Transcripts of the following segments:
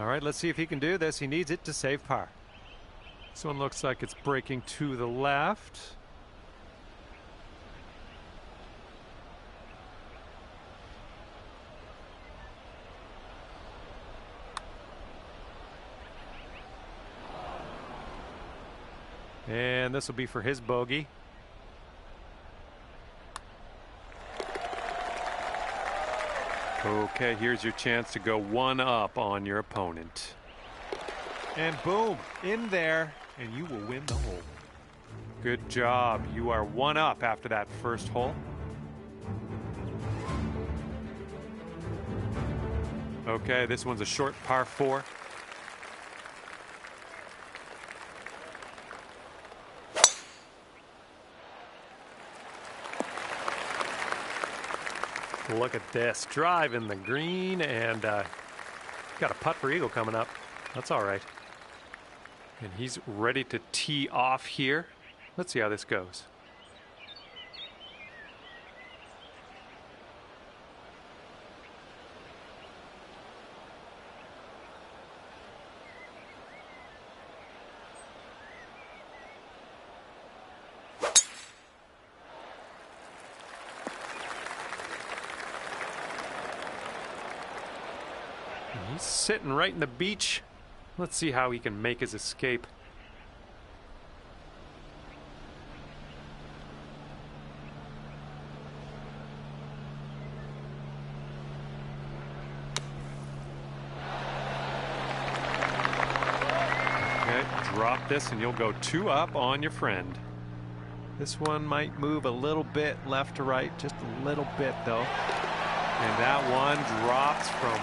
All right, let's see if he can do this. He needs it to save par. This one looks like it's breaking to the left. And this will be for his bogey. Okay, here's your chance to go one up on your opponent. And boom, in there, and you will win the hole. Good job. You are one up after that first hole. Okay, this one's a short par 4. Look at this, driving the green, and got a putt for eagle coming up. That's all right. And he's ready to tee off here. Let's see how this goes. He's sitting right in the beach. Let's see how he can make his escape. Okay, drop this and you'll go 2 up on your friend. This one might move a little bit left to right, just a little bit though. And that one drops from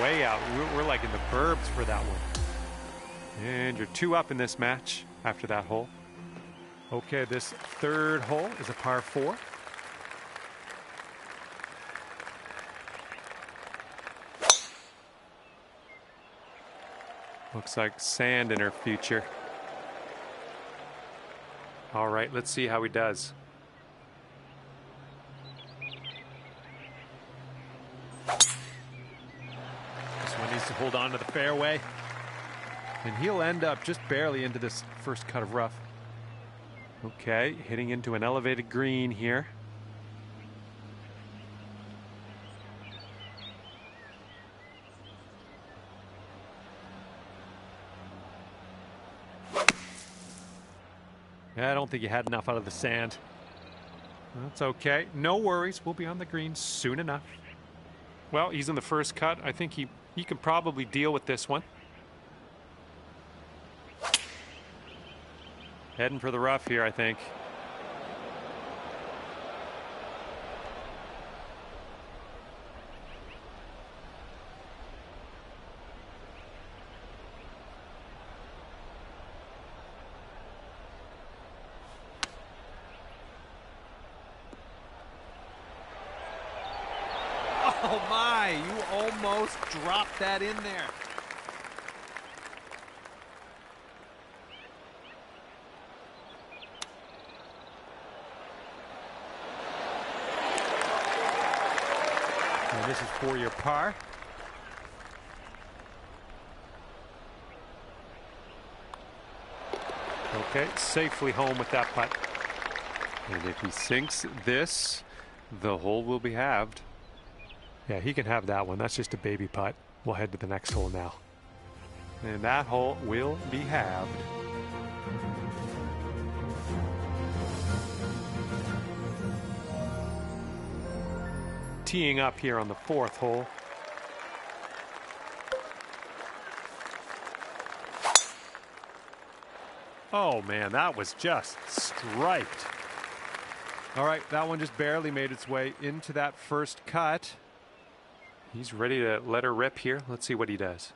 way out. We're like in the burbs for that one. And you're 2 up in this match after that hole. Okay, this third hole is a par 4. Looks like sand in her future. All right, let's see how he does. To hold on to the fairway, and he'll end up just barely into this first cut of rough. Okay, hitting into an elevated green here. I don't think he had enough out of the sand. That's okay, no worries, we'll be on the green soon enough. Well, he's in the first cut. I think he can probably deal with this one. Heading for the rough here, I think. Oh my, you almost dropped that in there. And this is for your par. Okay, safely home with that putt. And if he sinks this, the hole will be halved. Yeah, he can have that one. That's just a baby putt. We'll head to the next hole now. And that hole will be halved. Teeing up here on the 4th hole. Oh man, that was just striped. All right, that one just barely made its way into that first cut. He's ready to let her rip here. Let's see what he does.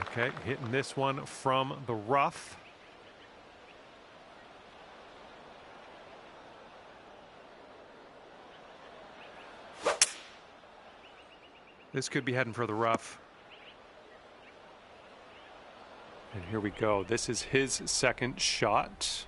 Okay, hitting this one from the rough. This could be heading for the rough. And here we go. This is his second shot.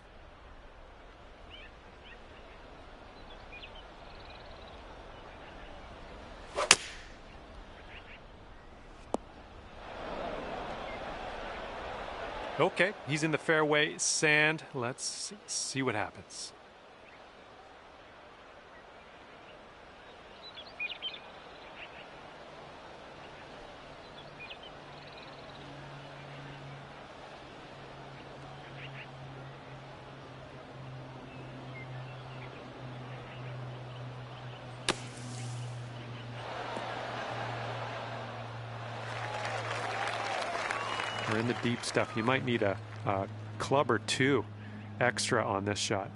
Okay, he's in the fairway sand. Let's see what happens. We're in the deep stuff. You might need a club or two extra on this shot.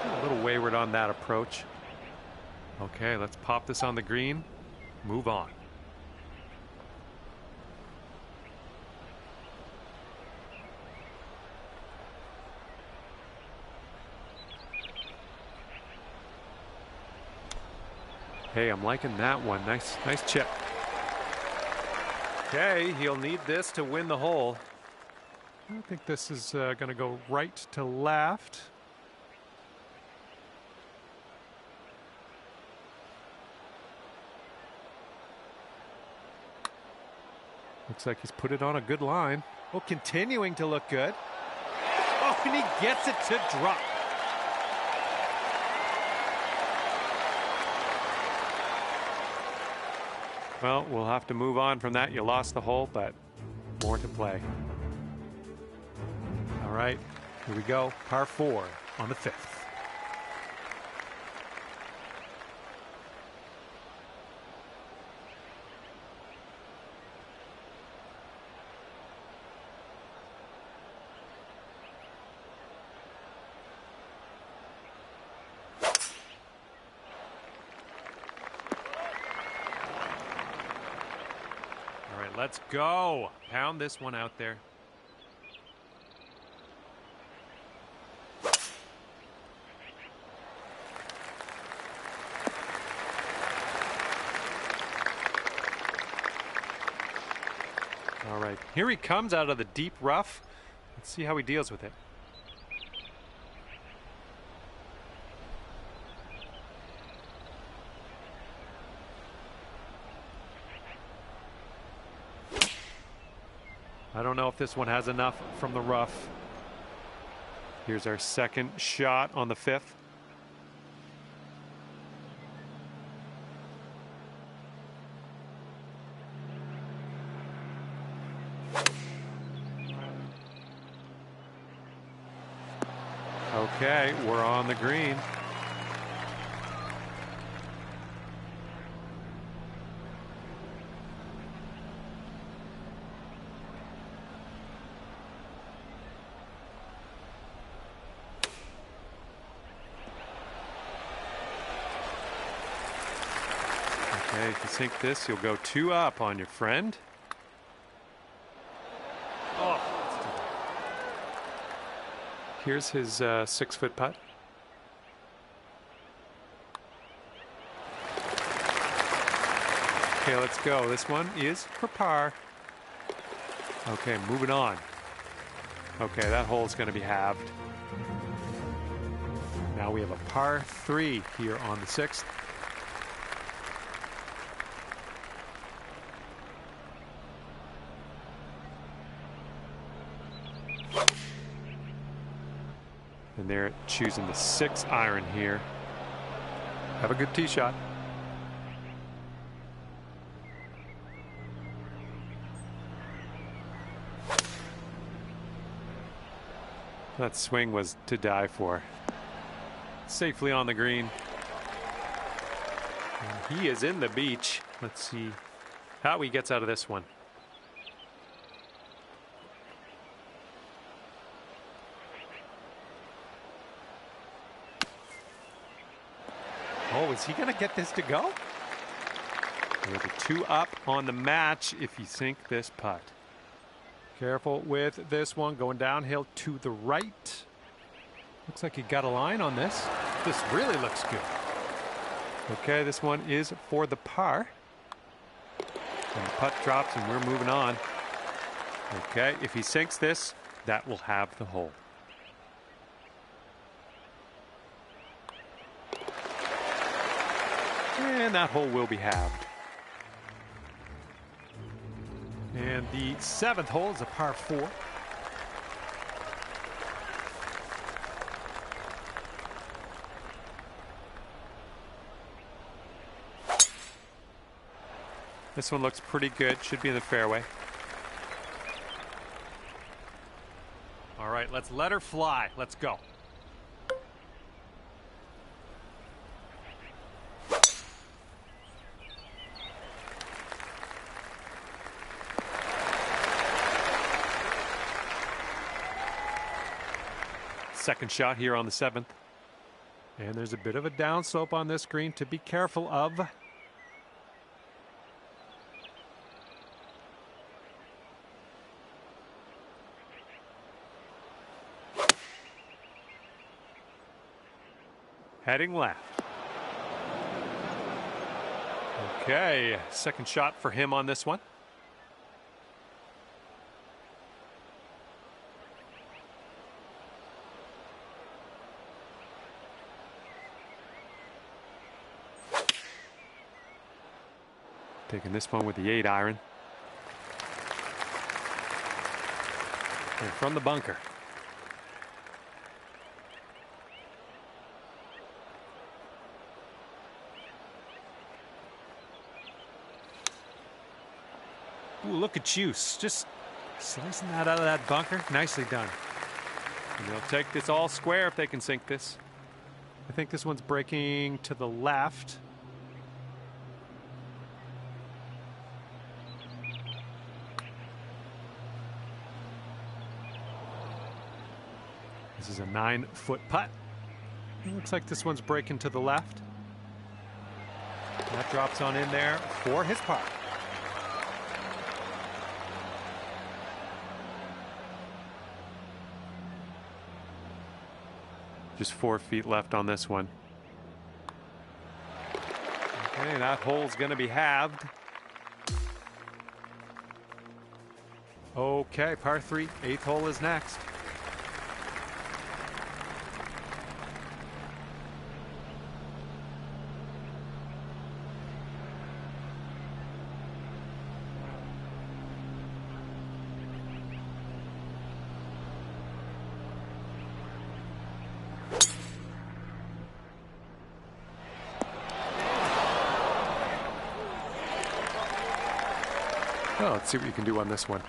A little wayward on that approach. Okay, let's pop this on the green. Move on. Hey, I'm liking that one. Nice chip. Okay, he'll need this to win the hole. I think this is going to go right to left. Looks like he's put it on a good line. Oh, continuing to look good. Oh, and he gets it to drop. Well, we'll have to move on from that. You lost the hole, but more to play. All right, here we go. Par 4 on the 5th. Let's go. Pound this one out there. All right, here he comes out of the deep rough. Let's see how he deals with it. I don't know if this one has enough from the rough. Here's our second shot on the 5th. Okay, we're on the green. Okay, if you sink this, you'll go 2 up on your friend. Oh, that's too bad. Here's his 6-foot putt. Okay, let's go. This one is for par. Okay, moving on. Okay, that hole's going to be halved. Now we have a par 3 here on the 6th. And they're choosing the 6-iron here. Have a good tee shot. That swing was to die for. Safely on the green. And he is in the beach. Let's see how he gets out of this one. Oh, is he going to get this to go? With a 2 up on the match if you sink this putt. Careful with this one, going downhill to the right. Looks like he got a line on this. This really looks good. Okay, this one is for the par. And the putt drops and we're moving on. Okay, if he sinks this, that will have the hole. And that hole will be halved. And the 7th hole is a par 4. This one looks pretty good. Should be in the fairway. All right, let's let her fly. Let's go. Second shot here on the 7th. And there's a bit of a downslope on this green to be careful of. Heading left. Okay, second shot for him on this one. Taking this one with the 8-iron. And from the bunker. Ooh, look at you. Just slicing that out of that bunker. Nicely done. And they'll take this all square if they can sink this. I think this one's breaking to the left. This is a 9-foot putt. It looks like this one's breaking to the left. That drops on in there for his par. Just 4 feet left on this one. Okay, that hole's going to be halved. Okay, par 3, 8th hole is next. Oh, let's see what you can do on this one.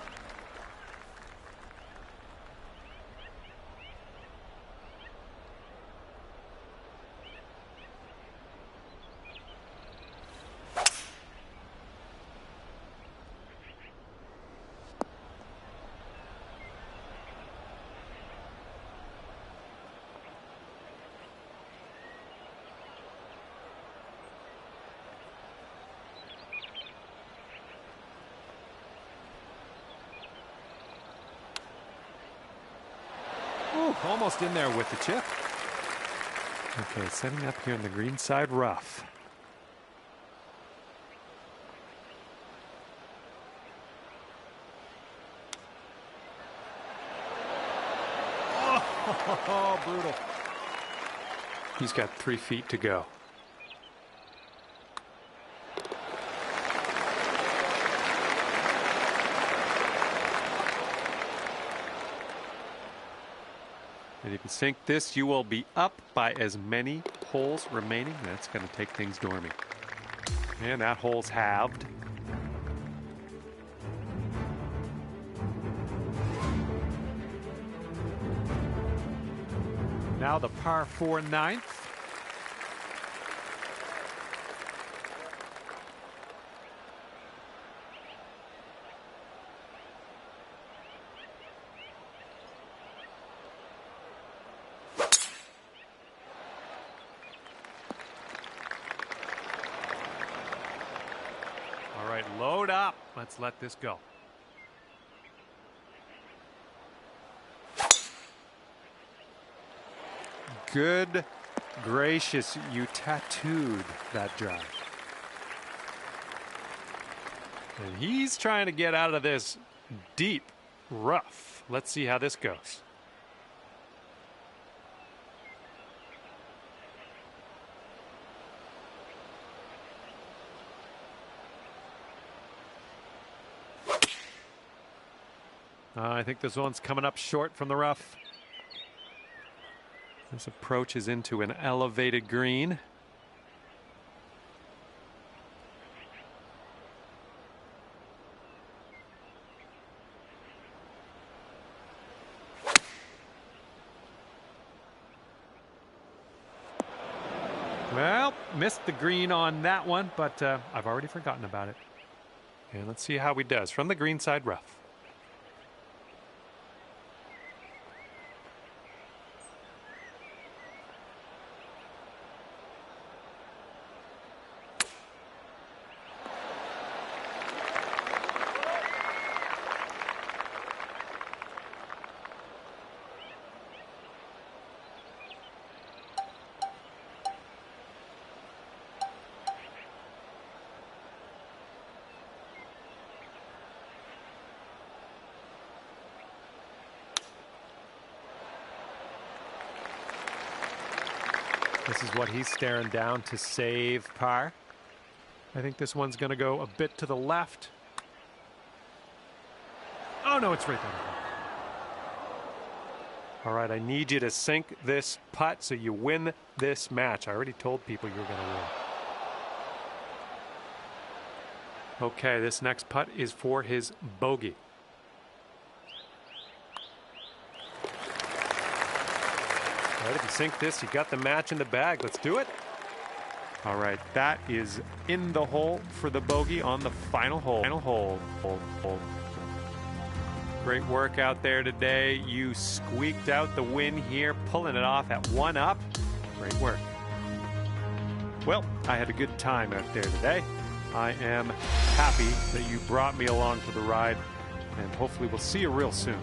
Ooh, almost in there with the chip. Okay, setting up here on the green side rough. Oh, brutal. He's got 3 feet to go. And if you sink this, you will be up by as many holes remaining. That's going to take things dormant. And that hole's halved. Now the par 4 ninth. All right, load up. Let's let this go. Good gracious, you tattooed that drive. And he's trying to get out of this deep rough. Let's see how this goes. I think this one's coming up short from the rough. This approach is into an elevated green. Well, missed the green on that one, but I've already forgotten about it. And let's see how he does from the green side rough. This is what he's staring down to save par. I think this one's going to go a bit to the left. Oh, no, it's right there. All right, I need you to sink this putt so you win this match. I already told people you were going to win. Okay, this next putt is for his bogey. All right, if you sink this, you got the match in the bag. Let's do it. All right, that is in the hole for the bogey on the final hole. Great work out there today. You squeaked out the win here, pulling it off at 1 up. Great work. Well, I had a good time out there today. I am happy that you brought me along for the ride, and hopefully we'll see you real soon.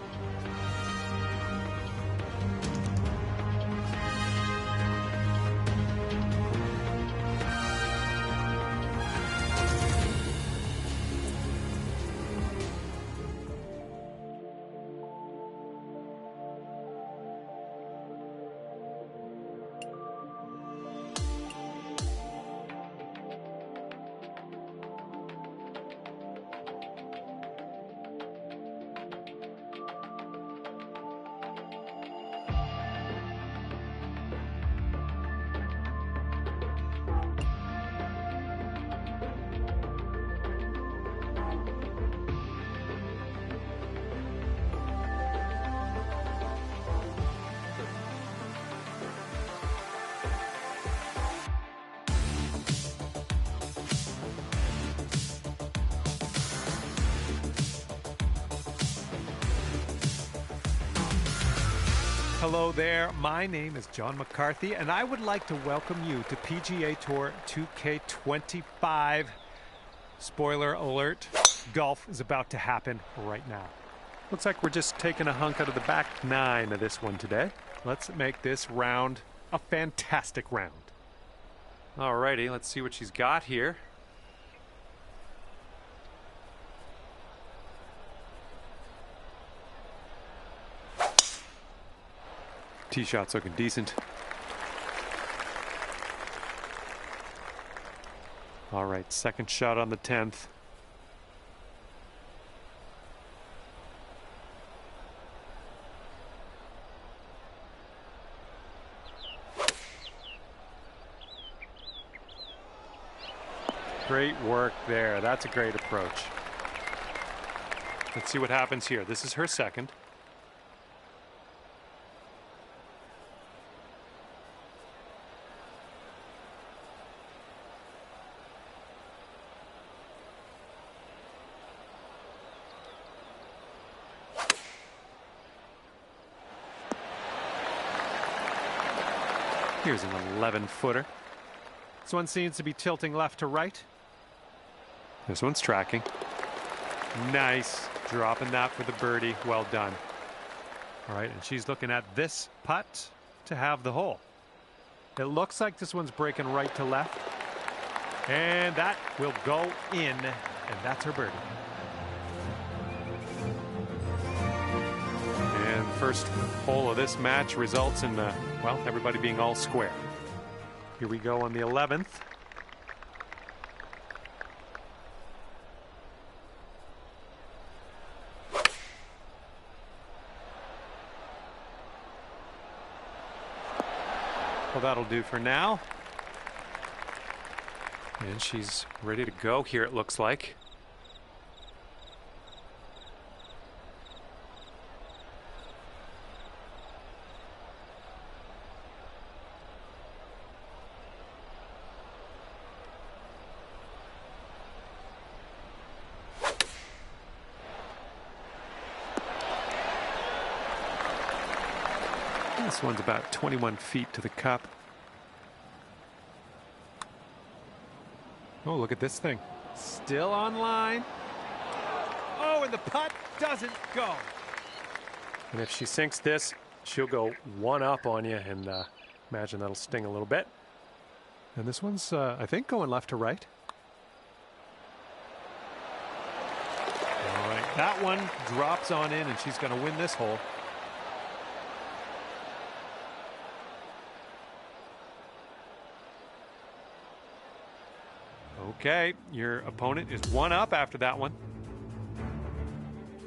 Hello there, my name is John McCarthy, and I would like to welcome you to PGA Tour 2K25. Spoiler alert, golf is about to happen right now. Looks like we're just taking a hunk out of the back 9 of this one today. Let's make this round a fantastic round. Alrighty, let's see what she's got here. Tee shot's looking decent. All right, second shot on the 10th. Great work there. That's a great approach. Let's see what happens here. This is her second. Here's an 11-footer. This one seems to be tilting left to right. This one's tracking. Nice. Dropping that for the birdie. Well done. All right, and she's looking at this putt to have the hole. It looks like this one's breaking right to left. And that will go in, and that's her birdie. And first hole of this match results in, well, everybody being all square. Here we go on the 11th. Well, that'll do for now. And she's ready to go here, it looks like. This one's about 21 feet to the cup. Oh, look at this thing. Still on line. Oh, and the putt doesn't go. And if she sinks this, she'll go one up on you, and imagine that'll sting a little bit. And this one's, I think, going left to right. All right, that one drops on in, and she's going to win this hole. Okay, your opponent is one up after that one.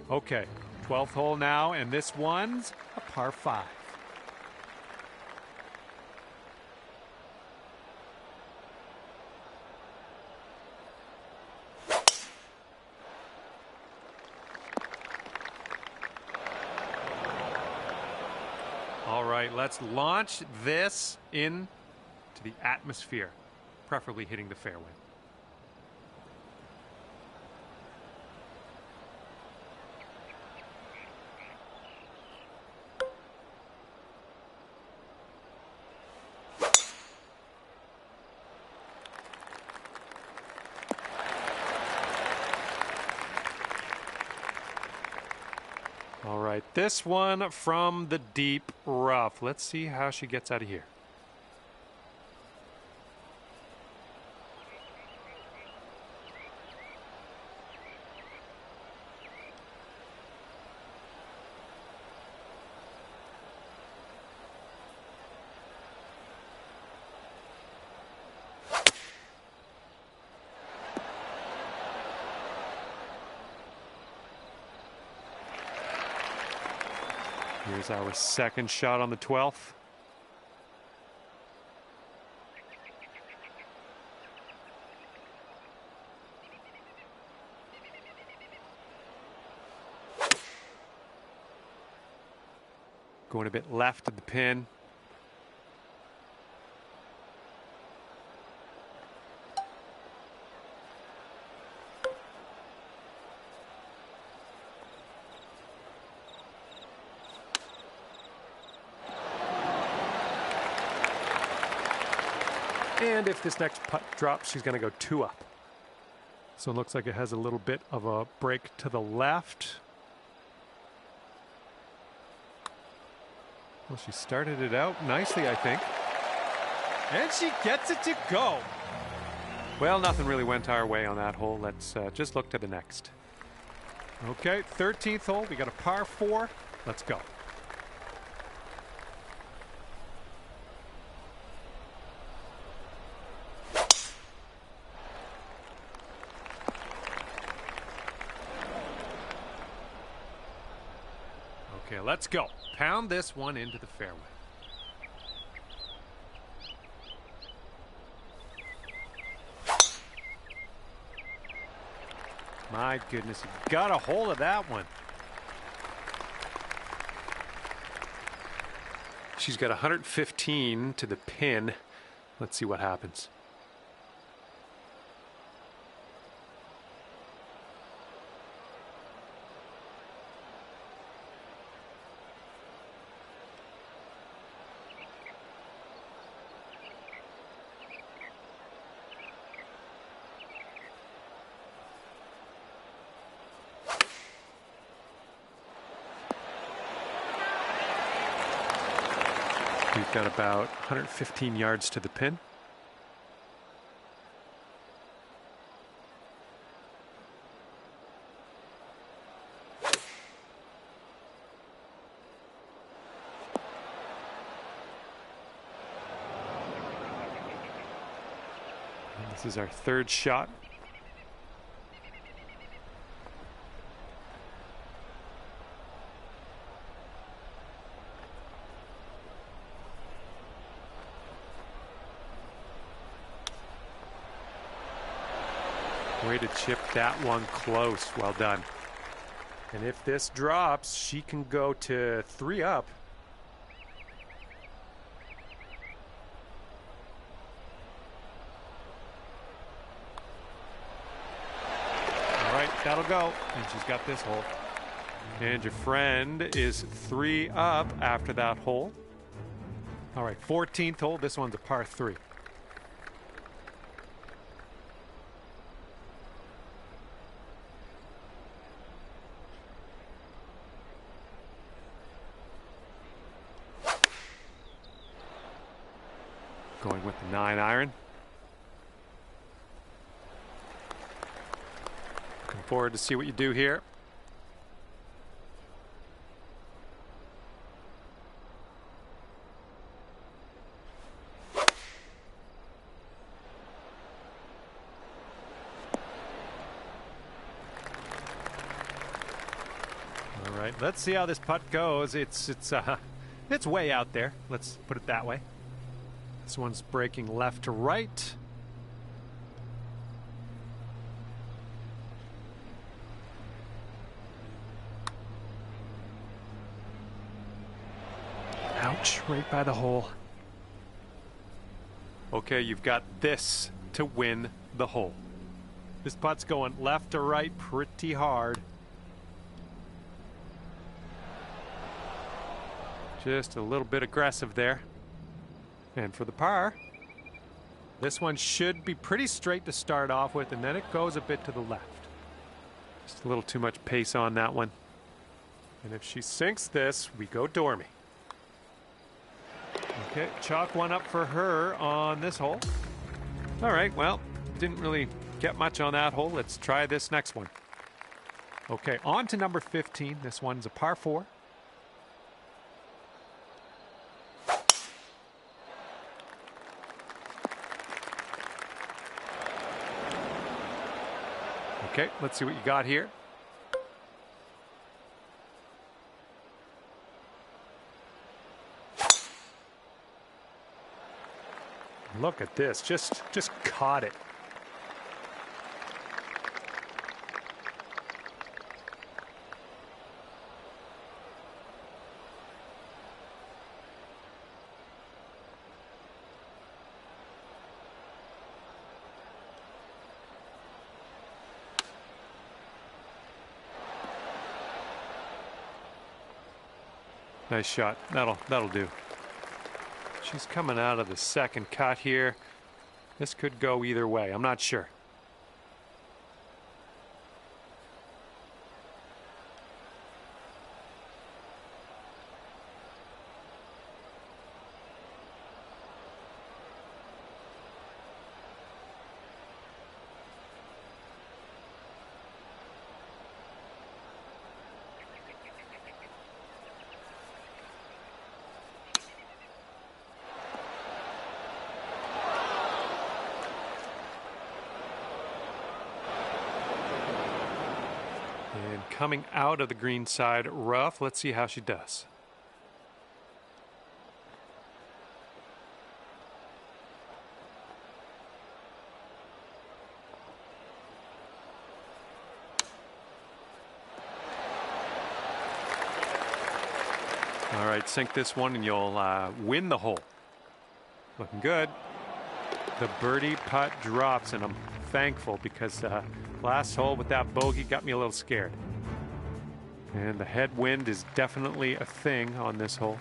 Okay, 12th hole now, and this one's a par 5. All right, let's launch this into the atmosphere, preferably hitting the fairway. All right, this one from the deep rough. Let's see how she gets out of here. Here's our second shot on the 12th. Going a bit left of the pin. And if this next putt drops, she's going to go 2 up. So it looks like it has a little bit of a break to the left. Well, she started it out nicely, I think. And she gets it to go. Well, nothing really went our way on that hole. Let's just look to the next. Okay, 13th hole. We got a par 4. Let's go. Okay, let's go. Pound this one into the fairway. My goodness, you got a hold of that one. She's got 115 to the pin. Let's see what happens. We've got about 115 yards to the pin. And this is our third shot. Way to chip that one close. Well done. And if this drops, she can go to 3 up. All right, that'll go. And she's got this hole. And your friend is 3 up after that hole. All right, 14th hole. This one's a par 3. Going with the 9-iron. Looking forward to see what you do here. All right, let's see how this putt goes. It's way out there. Let's put it that way. This one's breaking left to right. Ouch, right by the hole. Okay, you've got this to win the hole. This putt's going left to right pretty hard. Just a little bit aggressive there. And for the par, this one should be pretty straight to start off with, and then it goes a bit to the left. Just a little too much pace on that one. And if she sinks this, we go Dormy. Okay, chalk one up for her on this hole. All right, well, didn't really get much on that hole. Let's try this next one. Okay, on to number 15. This one's a par 4. Okay, let's see what you got here. Look at this, just caught it. Nice shot. That'll do. She's coming out of the second cut here. This could go either way. I'm not sure. And coming out of the green side rough, let's see how she does. All right, sink this one and you'll win the hole. Looking good. The birdie putt drops, and I'm thankful because last hole with that bogey got me a little scared. And the headwind is definitely a thing on this hole.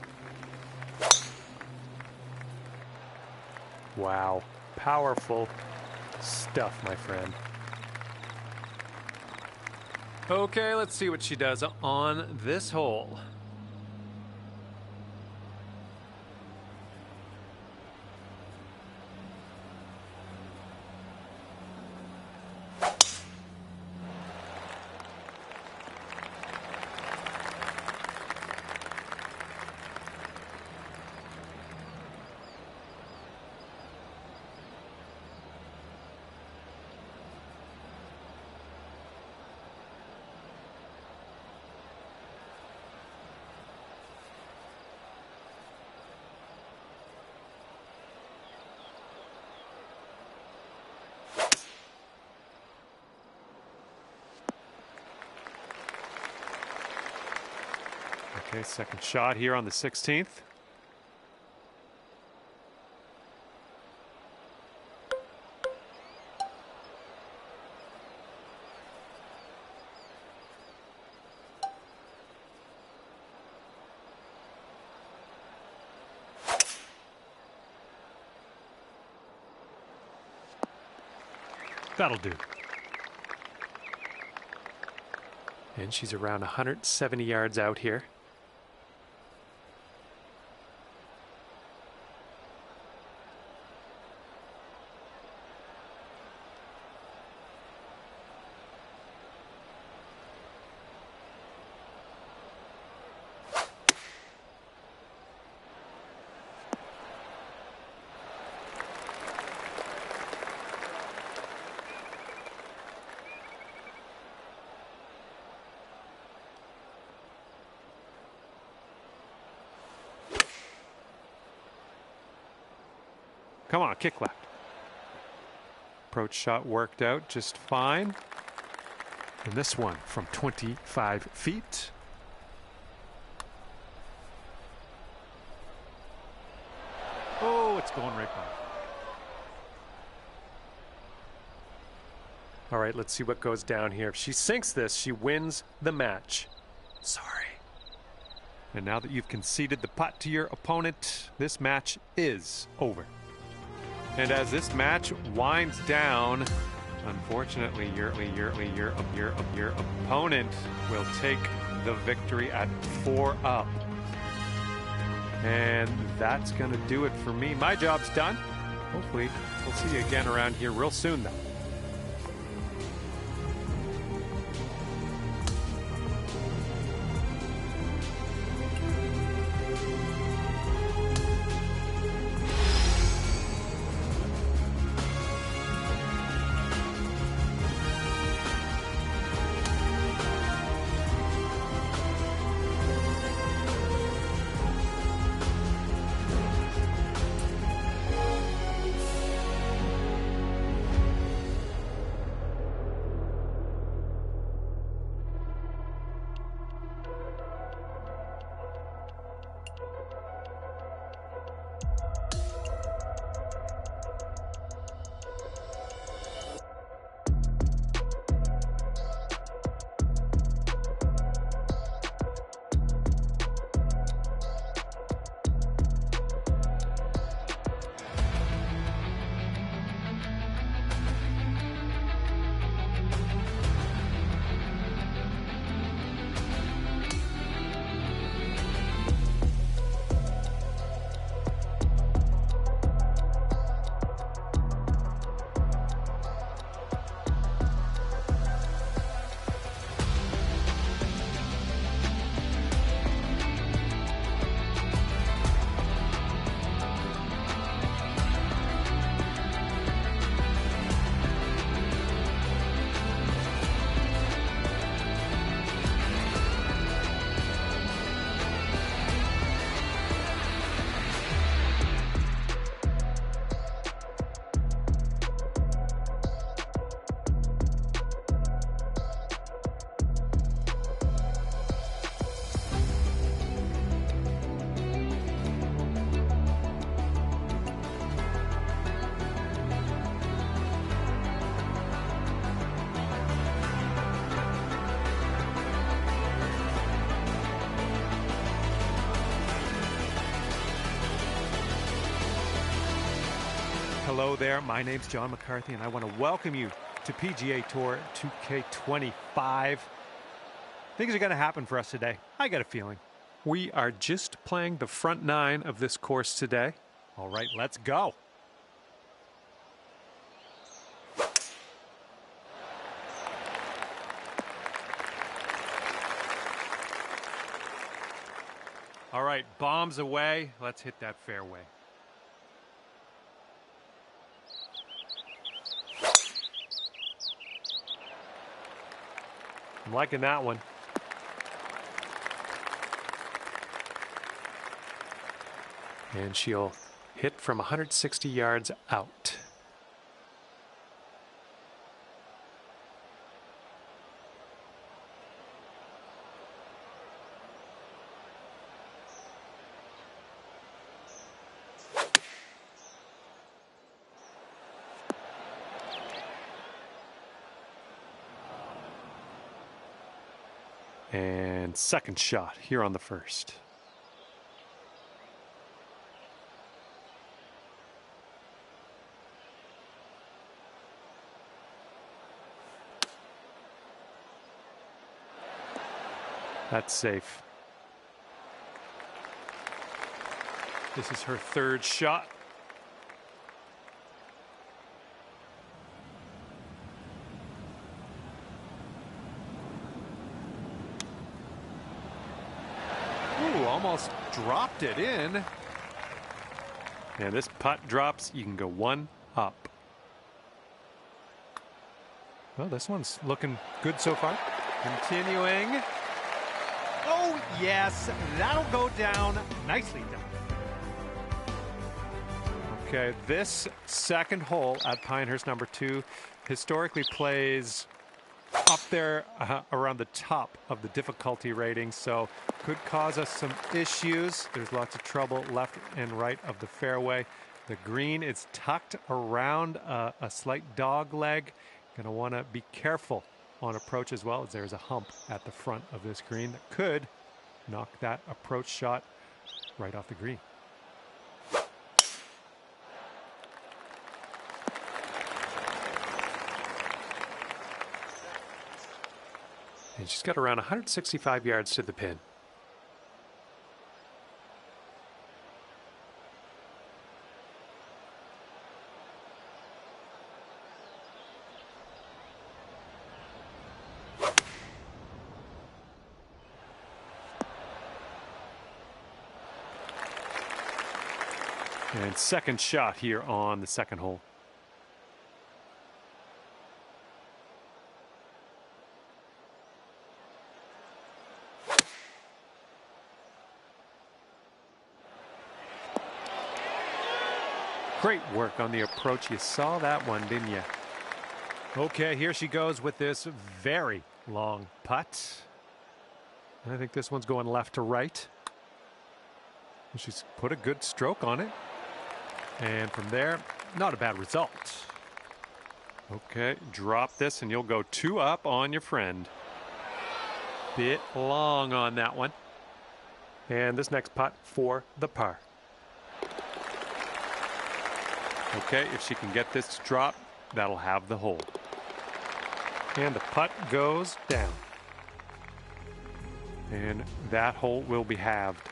Wow, powerful stuff, my friend. Okay, let's see what she does on this hole. Okay, second shot here on the 16th. That'll do. And she's around 170 yards out here. Come on, kick left. Approach shot worked out just fine. And this one from 25 feet. Oh, it's going right by. All right, let's see what goes down here. If she sinks this, she wins the match. Sorry. And now that you've conceded the putt to your opponent, this match is over. And as this match winds down, unfortunately, your opponent will take the victory at 4 up. And that's going to do it for me. My job's done. Hopefully, we'll see you again around here real soon, though. Hello there, my name's John McCarthy, and I want to welcome you to PGA Tour 2K25. Things are going to happen for us today. I got a feeling. We are just playing the front 9 of this course today. All right, let's go. All right, bombs away. Let's hit that fairway. I'm liking that one. And she'll hit from 160 yards out. And second shot here on the first. That's safe. This is her third shot. Ooh, almost dropped it in. And this putt drops, you can go one up. Well, this one's looking good so far. Continuing. Oh, yes, that'll go down. Nicely done. Okay, this second hole at Pinehurst number 2 historically plays up there around the top of the difficulty rating, so could cause us some issues. There's lots of trouble left and right of the fairway. The green is tucked around a slight dog leg. Going to want to be careful on approach as well, as there's a hump at the front of this green that could knock that approach shot right off the green. And she's got around 165 yards to the pin. And second shot here on the second hole. Great work on the approach. You saw that one, didn't you? Okay, here she goes with this very long putt. I think this one's going left to right. She's put a good stroke on it. And from there, not a bad result. Okay, drop this and you'll go 2 up on your friend. Bit long on that one. And this next putt for the par. Okay, if she can get this to drop, that'll have the hole. And the putt goes down. And that hole will be halved.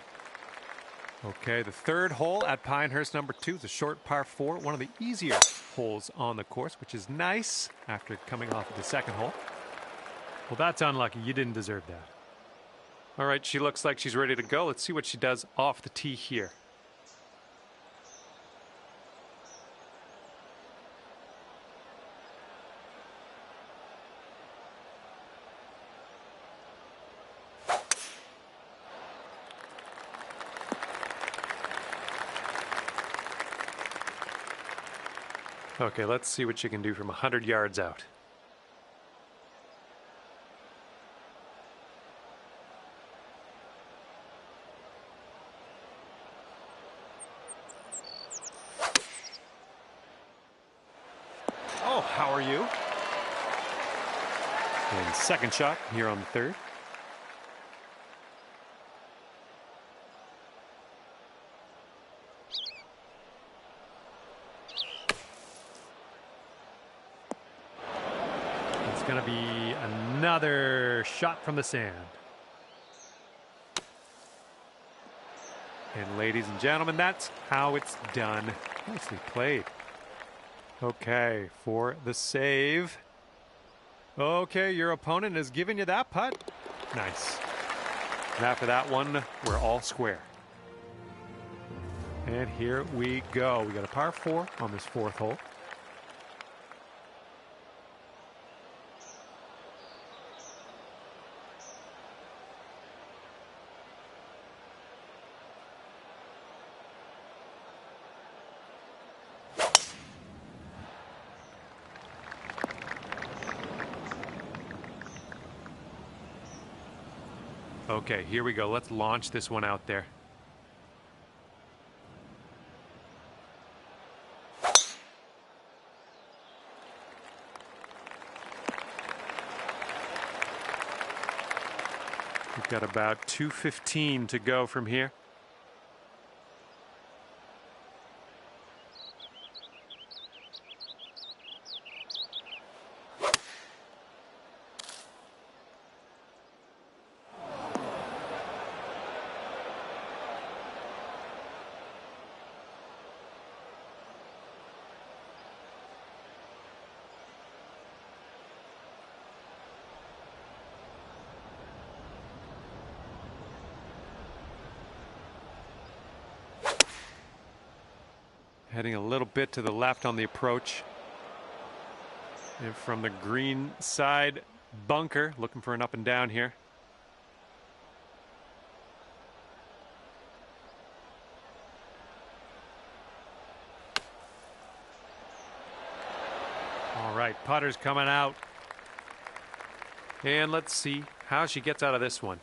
Okay, the third hole at Pinehurst number 2 is a short par 4, one of the easier holes on the course, which is nice after coming off of the second hole. Well, that's unlucky. You didn't deserve that. All right, she looks like she's ready to go. Let's see what she does off the tee here. Okay, let's see what you can do from 100 yards out. Oh, how are you? And second shot here on the third. Going to be another shot from the sand. And ladies and gentlemen, that's how it's done. Nicely played. Okay, for the save. Okay, your opponent is giving you that putt. Nice. And after that one, we're all square. And here we go. We got a par 4 on this fourth hole. Okay, here we go. Let's launch this one out there. We've got about 2:15 to go from here. Heading a little bit to the left on the approach. And from the green side bunker, looking for an up and down here. All right, putter's coming out. And let's see how she gets out of this one.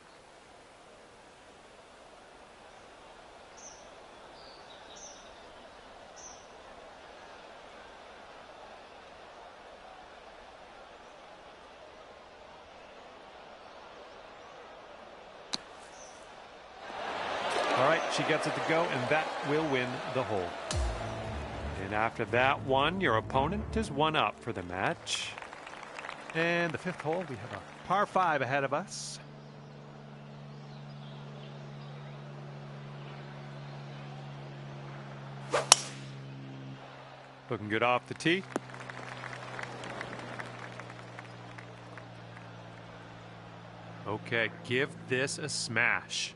All right, she gets it to go, and that will win the hole. And after that one, your opponent is one up for the match. And the fifth hole, we have a par 5 ahead of us. Looking good off the tee. Okay, give this a smash.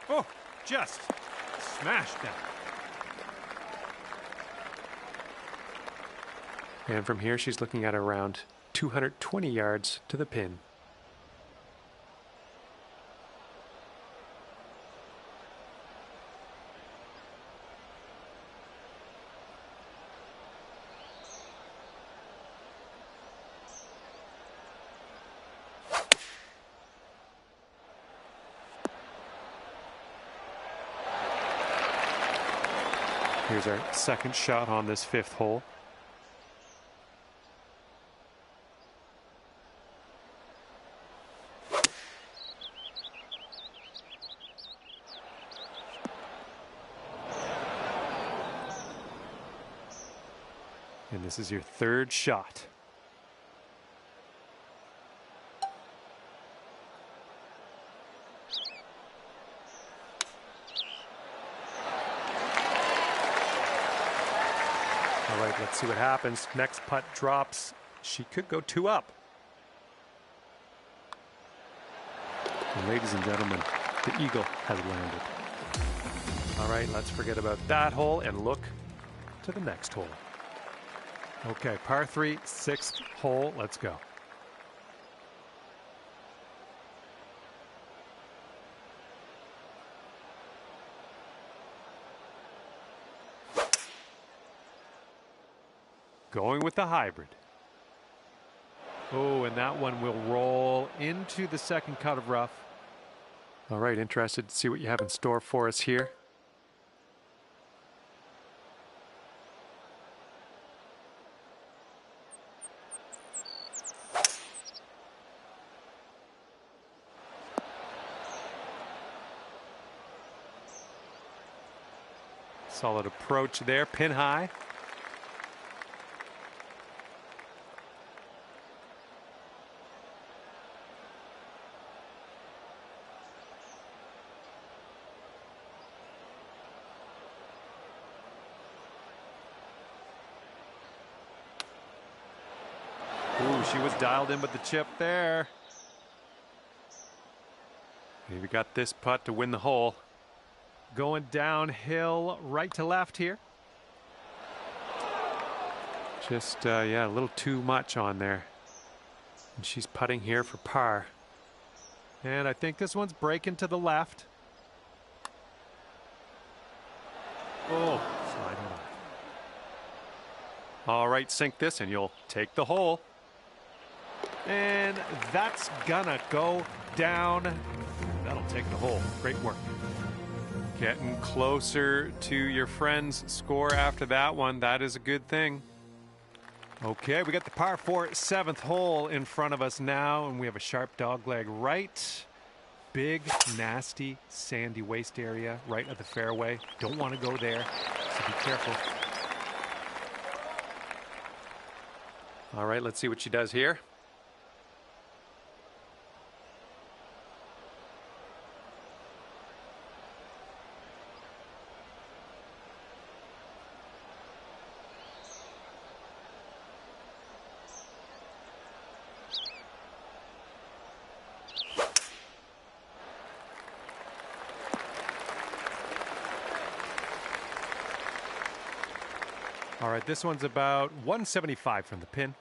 Oh, just smashed that. And from here, she's looking at around 220 yards to the pin. Here's our second shot on this fifth hole. And this is your third shot. All right, let's see what happens. Next putt drops. She could go 2 up. And ladies and gentlemen, the eagle has landed. All right, let's forget about that hole and look to the next hole. Okay, par 3, 6th hole. Let's go. Going with the hybrid. Oh, and that one will roll into the second cut of rough. All right, interested to see what you have in store for us here. Solid approach there, pin high. Ooh, she was dialed in with the chip there. Maybe got this putt to win the hole. Going downhill right to left here. Just, yeah, a little too much on there. And she's putting here for par. And I think this one's breaking to the left. Oh, sliding off. All right, sink this and you'll take the hole. And that's gonna go down. That'll take the hole. Great work. Getting closer to your friend's score after that one. That is a good thing. Okay, we got the par 4 7th hole in front of us now, and we have a sharp dogleg right. Big, nasty, sandy waste area right of the fairway. Don't want to go there, so be careful. All right, let's see what she does here. All right, this one's about 175 from the pin.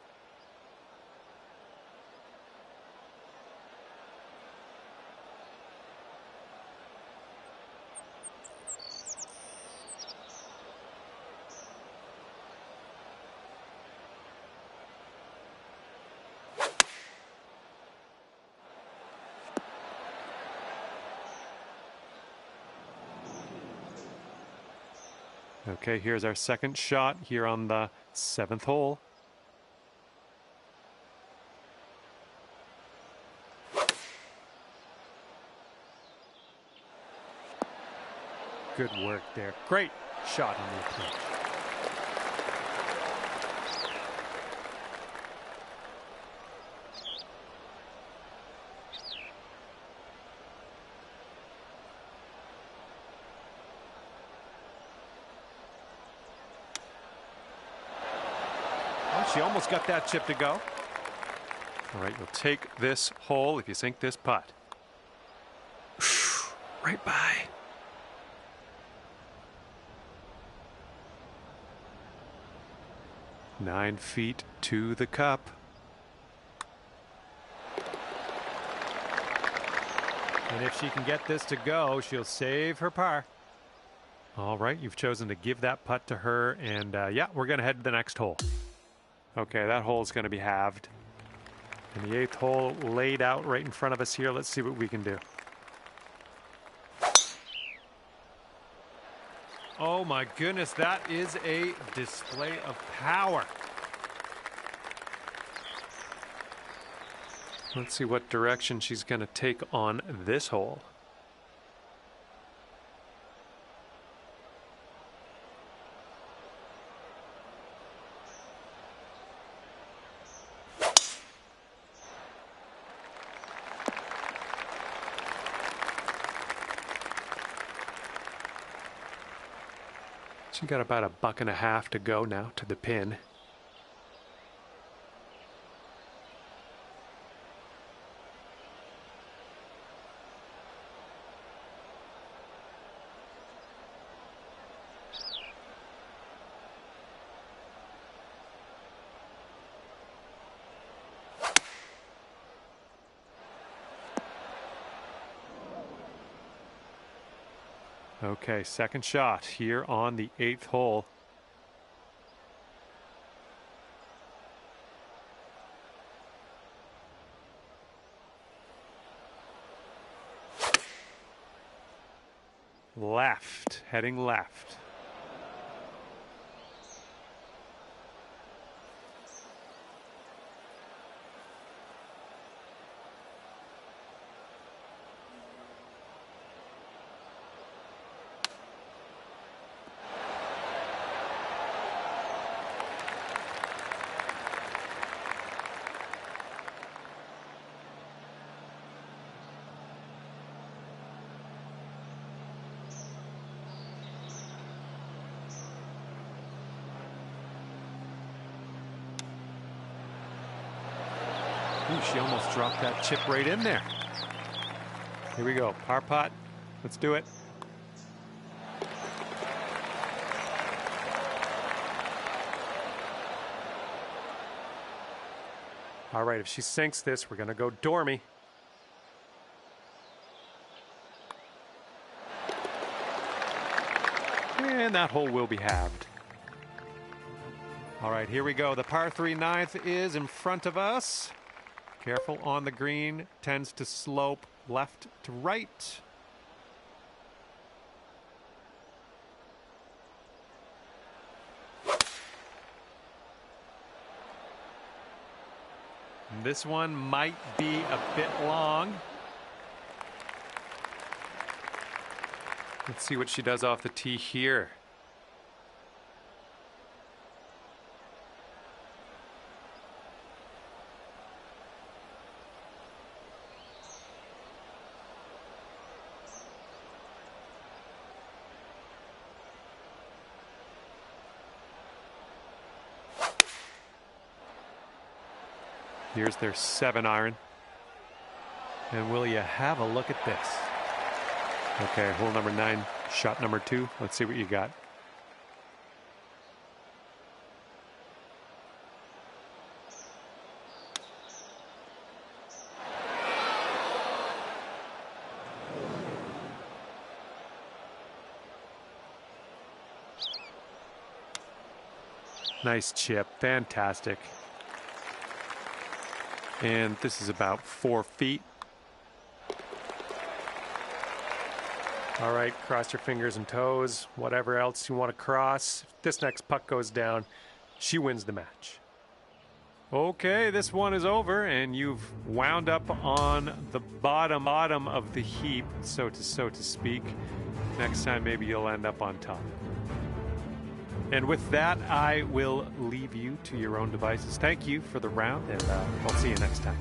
Okay, here's our second shot here on the 7th hole. Good work there. Great shot on the approach. She almost got that chip to go. All right, you'll take this hole if you sink this putt. Right by. Nine feet to the cup. And if she can get this to go, she'll save her par. All right, you've chosen to give that putt to her, and yeah, we're going to head to the next hole. Okay, that hole is going to be halved. And the 8th hole laid out right in front of us here. Let's see what we can do. Oh my goodness, that is a display of power. Let's see what direction she's going to take on this hole. She got about a buck and a half to go now to the pin. Okay, second shot here on the 8th hole. Left, heading left. Ooh, she almost dropped that chip right in there. Here we go, par putt. Let's do it. All right, if she sinks this, we're going to go dormy. And that hole will be halved. All right, here we go. The par 3 9th is in front of us. Careful on the green, tends to slope left to right. This one might be a bit long. Let's see what she does off the tee here. Here's their 7-iron. And will you have a look at this? Okay, hole number 9, shot number 2. Let's see what you got. Nice chip, fantastic. And this is about 4 feet. All right, cross your fingers and toes, whatever else you want to cross. If this next puck goes down, she wins the match. Okay, this one is over, and you've wound up on the bottom of the heap, so to speak. Next time, maybe you'll end up on top. And with that, I will leave you to your own devices. Thank you for the round, and I'll see you next time.